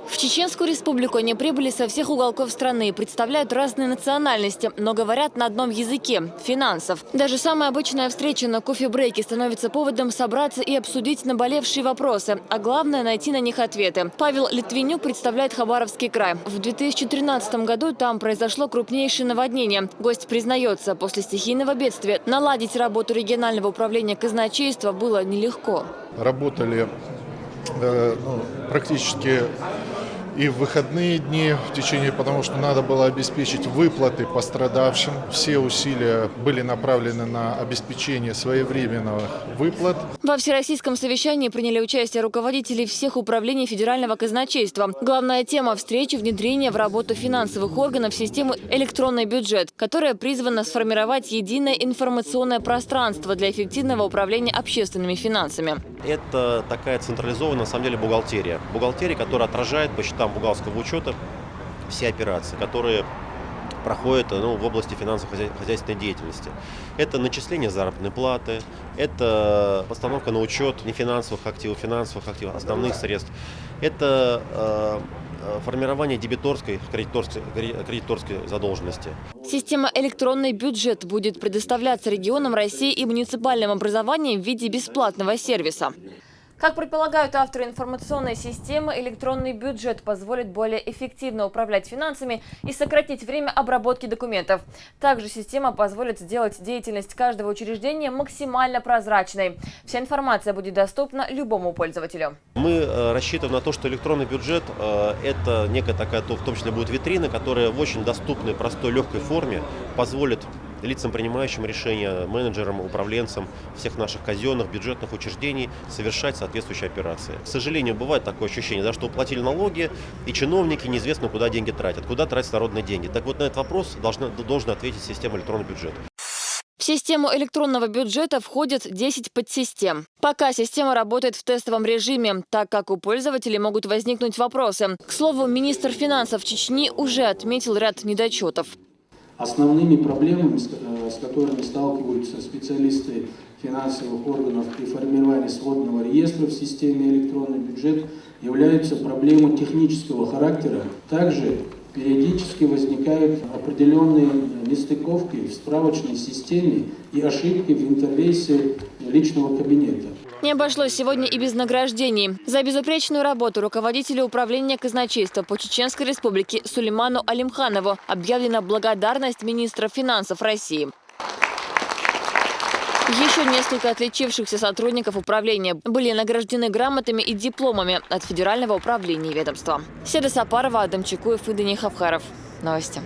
В Чеченскую республику они прибыли со всех уголков страны, представляют разные национальности, но говорят на одном языке – финансов. Даже самая обычная встреча на кофе-брейке становится поводом собраться и обсудить наболевшие вопросы, а главное – найти на них ответы. Павел Литвинюк представляет Хабаровский край. В 2013 году там произошло крупнейшее наводнение. Гость признается, после стихийного бедствия наладить работу регионального управления казначейства было нелегко. Работали практически и в выходные дни в течение, потому что надо было обеспечить выплаты пострадавшим. Все усилия были направлены на обеспечение своевременных выплат. Во всероссийском совещании приняли участие руководители всех управлений федерального казначейства. Главная тема встречи – внедрение в работу финансовых органов системы «Электронный бюджет», которая призвана сформировать единое информационное пространство для эффективного управления общественными финансами. Это такая централизованная, на самом деле, бухгалтерия. Бухгалтерия, которая отражает по счетам бухгалтерского учета все операции, которые проходят в области финансово-хозяйственной деятельности. Это начисление заработной платы, это постановка на учет нефинансовых активов, финансовых активов, основных средств. Это формирование дебиторской, кредиторской задолженности. Система «Электронный бюджет» будет предоставляться регионам России и муниципальным образованиям в виде бесплатного сервиса. Как предполагают авторы информационной системы, электронный бюджет позволит более эффективно управлять финансами и сократить время обработки документов. Также система позволит сделать деятельность каждого учреждения максимально прозрачной. Вся информация будет доступна любому пользователю. Мы рассчитываем на то, что электронный бюджет – это некая такая, в том числе будет витрина, которая в очень доступной, простой, легкой форме позволит лицам, принимающим решения, менеджерам, управленцам всех наших казенных, бюджетных учреждений совершать соответствующие операции. К сожалению, бывает такое ощущение, что уплатили налоги, и чиновники неизвестно, куда деньги тратят, куда тратят народные деньги. Так вот, на этот вопрос должна ответить система электронного бюджета. В систему электронного бюджета входит 10 подсистем. Пока система работает в тестовом режиме, так как у пользователей могут возникнуть вопросы. К слову, министр финансов Чечни уже отметил ряд недочетов. Основными проблемами, с которыми сталкиваются специалисты финансовых органов при формировании сводного реестра в системе электронный бюджет, являются проблемы технического характера. Также периодически возникают определенные нестыковки в справочной системе и ошибки в интерфейсе личного кабинета. Не обошлось сегодня и без награждений. За безупречную работу руководителю управления казначейства по Чеченской республике Сулейману Алимханову объявлена благодарность министра финансов России. Еще несколько отличившихся сотрудников управления были награждены грамотами и дипломами от Федерального управления ведомства. Седа Сапарова, Адам Чекуев и Дани Хавхаров. Новости.